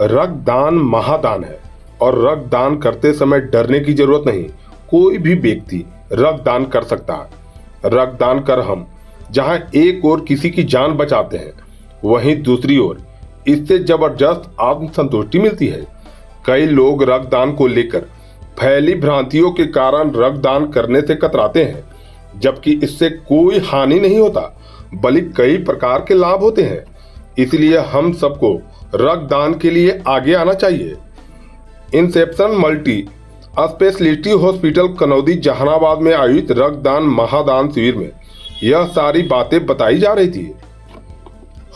रक्तदान महादान है और रक्तदान करते समय डरने की जरूरत नहीं। कोई भी व्यक्ति रक्तदान कर सकता है। रक्तदान कर हम जहां एक ओर किसी की जान बचाते हैं, वहीं दूसरी ओर इससे जबरदस्त आत्मसंतुष्टि मिलती है। कई लोग रक्तदान को लेकर फैली भ्रांतियों के कारण रक्तदान करने से कतराते हैं, जबकि इससे कोई हानि नहीं होता, बल्कि कई प्रकार के लाभ होते हैं। इसलिए हम सबको रक्तदान के लिए आगे आना चाहिए। Inception multi speciality hospital Kanaudi Jahanabad में आयोजित रक्तदान महादान शिविर में यह सारी बातें बताई जा रही थी।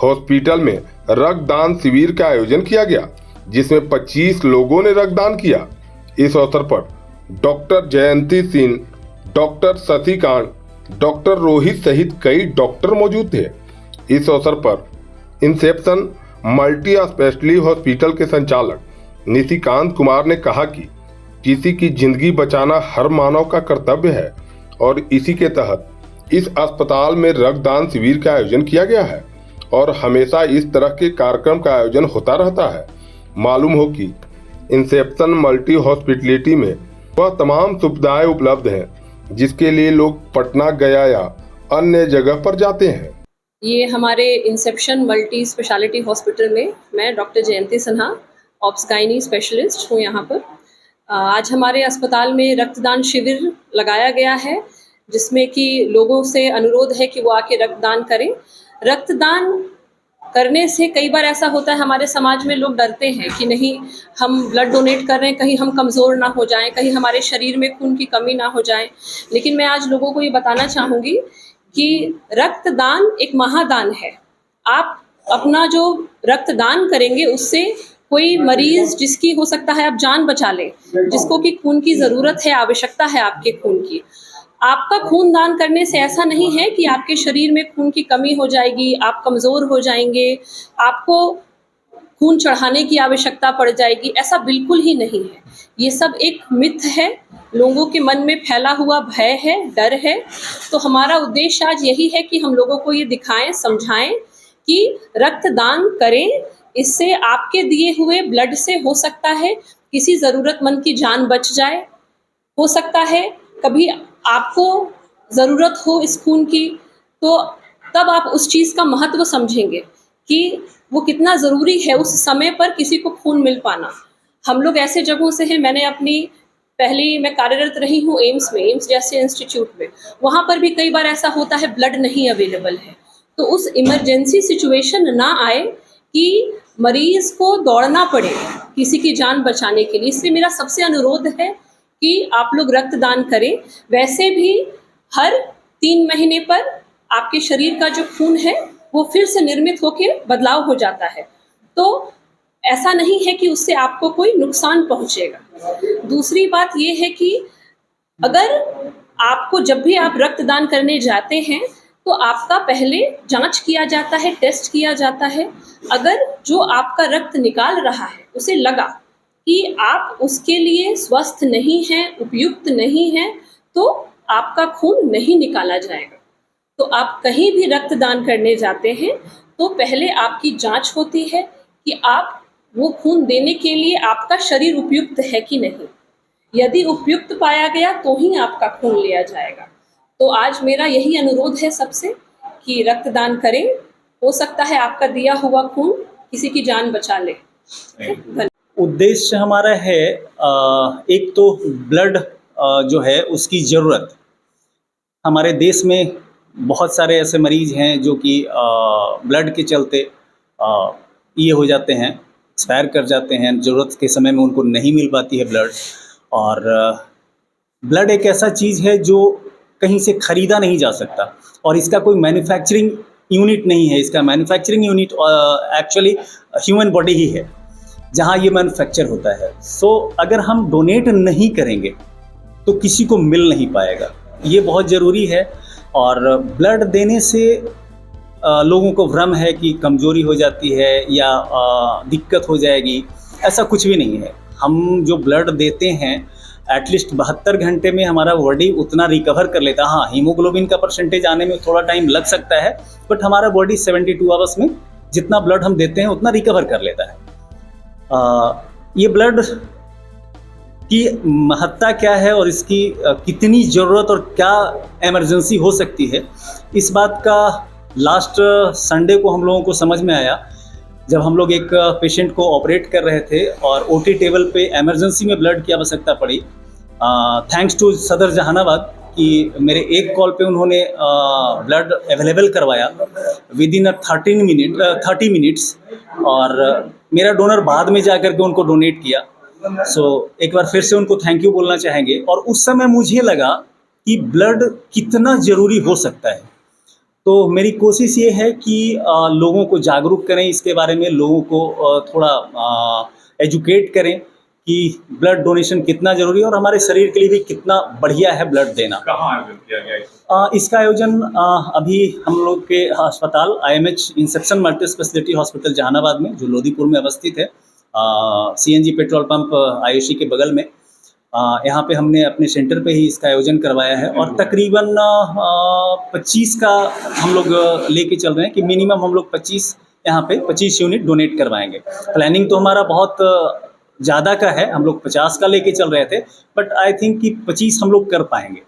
हॉस्पिटल में रक्तदान शिविर का आयोजन किया गया, जिसमें 25 लोगों ने रक्तदान किया। इस अवसर पर डॉक्टर जयंती सिंह, डॉक्टर शशिकांत, डॉक्टर रोहित सहित कई डॉक्टर मौजूद थे। इस अवसर पर इंसेप्शन मल्टी स्पेशलिटी हॉस्पिटल के संचालक निशिकांत कुमार ने कहा कि किसी की जिंदगी बचाना हर मानव का कर्तव्य है और इसी के तहत इस अस्पताल में रक्तदान शिविर का आयोजन किया गया है और हमेशा इस तरह के कार्यक्रम का आयोजन होता रहता है। मालूम हो कि इंसेप्शन मल्टी हॉस्पिटलिटी में वह तमाम सुविधाएं उपलब्ध हैं जिसके लिए लोग पटना, गया या अन्य जगह पर जाते हैं। ये हमारे इंसेप्शन मल्टी स्पेशलिटी हॉस्पिटल में मैं डॉक्टर जयंती सिन्हा, ऑब्स गायनी स्पेशलिस्ट हूँ। यहाँ पर आज हमारे अस्पताल में रक्तदान शिविर लगाया गया है, जिसमें कि लोगों से अनुरोध है कि वो आके रक्तदान करें। रक्तदान करने से कई बार ऐसा होता है हमारे समाज में, लोग डरते हैं कि नहीं हम ब्लड डोनेट कर रहे हैं, कहीं हम कमज़ोर ना हो जाएं, कहीं हमारे शरीर में खून की कमी ना हो जाए। लेकिन मैं आज लोगों को ये बताना चाहूँगी कि रक्तदान एक महादान है। आप अपना जो रक्तदान करेंगे उससे कोई मरीज जिसकी हो सकता है आप जान बचा लें, जिसको कि खून की ज़रूरत है, आवश्यकता है आपके खून की। आपका खून दान करने से ऐसा नहीं है कि आपके शरीर में खून की कमी हो जाएगी, आप कमज़ोर हो जाएंगे, आपको खून चढ़ाने की आवश्यकता पड़ जाएगी, ऐसा बिल्कुल ही नहीं है। ये सब एक मिथ है, लोगों के मन में फैला हुआ भय है, डर है। तो हमारा उद्देश्य आज यही है कि हम लोगों को ये दिखाएं, समझाएं कि रक्तदान करें। इससे आपके दिए हुए ब्लड से हो सकता है किसी ज़रूरतमंद की जान बच जाए, हो सकता है कभी आपको ज़रूरत हो इस खून की, तो तब आप उस चीज़ का महत्व समझेंगे कि वो कितना ज़रूरी है उस समय पर किसी को खून मिल पाना। हम लोग ऐसे जगहों से हैं, मैं कार्यरत रही हूँ एम्स में, एम्स जैसे इंस्टीट्यूट में, वहाँ पर भी कई बार ऐसा होता है ब्लड नहीं अवेलेबल है। तो उस इमरजेंसी सिचुएशन ना आए कि मरीज़ को दौड़ना पड़े किसी की जान बचाने के लिए। इसलिए मेरा सबसे अनुरोध है कि आप लोग रक्तदान करें। वैसे भी हर 3 महीने पर आपके शरीर का जो खून है वो फिर से निर्मित होकर बदलाव हो जाता है, तो ऐसा नहीं है कि उससे आपको कोई नुकसान पहुंचेगा। दूसरी बात ये है कि अगर आपको जब भी आप रक्तदान करने जाते हैं तो आपका पहले जांच किया जाता है, टेस्ट किया जाता है। अगर जो आपका रक्त निकाल रहा है उसे लगा कि आप उसके लिए स्वस्थ नहीं हैं, उपयुक्त नहीं हैं, तो आपका खून नहीं निकाला जाएगा। तो आप कहीं भी रक्तदान करने जाते हैं तो पहले आपकी जांच होती है कि आप वो खून देने के लिए आपका शरीर उपयुक्त है कि नहीं। यदि उपयुक्त पाया गया तो ही आपका खून लिया जाएगा। तो आज मेरा यही अनुरोध है सबसे कि रक्तदान करें, हो सकता है आपका दिया हुआ खून किसी की जान बचा ले। उद्देश्य हमारा है एक तो ब्लड जो है उसकी ज़रूरत। हमारे देश में बहुत सारे ऐसे मरीज़ हैं जो कि ब्लड के चलते ये हो जाते हैं, एक्सपायर कर जाते हैं, ज़रूरत के समय में उनको नहीं मिल पाती है ब्लड। और ब्लड एक ऐसा चीज़ है जो कहीं से ख़रीदा नहीं जा सकता और इसका कोई मैन्युफैक्चरिंग यूनिट नहीं है। इसका manufacturing unit actually human body ही है जहाँ ये मैन्युफैक्चर होता है। सो अगर हम डोनेट नहीं करेंगे तो किसी को मिल नहीं पाएगा, ये बहुत ज़रूरी है। और ब्लड देने से लोगों को भ्रम है कि कमज़ोरी हो जाती है या दिक्कत हो जाएगी, ऐसा कुछ भी नहीं है। हम जो ब्लड देते हैं एटलीस्ट 72 घंटे में हमारा बॉडी उतना रिकवर कर लेता है। हाँ, हीमोग्लोबिन का परसेंटेज आने में थोड़ा टाइम लग सकता है, बट हमारा बॉडी 72 आवर्स में जितना ब्लड हम देते हैं उतना रिकवर कर लेता है। ये ब्लड की महत्ता क्या है और इसकी कितनी ज़रूरत और क्या इमरजेंसी हो सकती है, इस बात का लास्ट संडे को हम लोगों को समझ में आया जब हम लोग एक पेशेंट को ऑपरेट कर रहे थे और ओटी टेबल पे इमरजेंसी में ब्लड की आवश्यकता पड़ी। थैंक्स टू सदर जहानाबाद कि मेरे एक कॉल पे उन्होंने ब्लड अवेलेबल करवाया विद इन 30 मिनट्स और मेरा डोनर बाद में जाकर के उनको डोनेट किया। सो एक बार फिर से उनको थैंक यू बोलना चाहेंगे। और उस समय मुझे लगा कि ब्लड कितना ज़रूरी हो सकता है, तो मेरी कोशिश ये है कि लोगों को जागरूक करें इसके बारे में, लोगों को थोड़ा एजुकेट करें कि ब्लड डोनेशन कितना ज़रूरी है और हमारे शरीर के लिए भी कितना बढ़िया है ब्लड देना। कहाँ आयोजन किया गया? इसका आयोजन अभी हम लोग के अस्पताल IMH inception multi speciality hospital Jahanabad में, जो लोधीपुर में अवस्थित है, CNG पेट्रोल पंप IOC के बगल में, यहाँ पे हमने अपने सेंटर पे ही इसका आयोजन करवाया है। और तकरीबन 25 का हम लोग लेके चल रहे हैं कि मिनिमम हम लोग 25 यूनिट डोनेट करवाएंगे। प्लानिंग तो हमारा बहुत ज़्यादा का है, हम लोग 50 का लेके चल रहे थे, बट आई थिंक कि 25 हम लोग कर पाएंगे।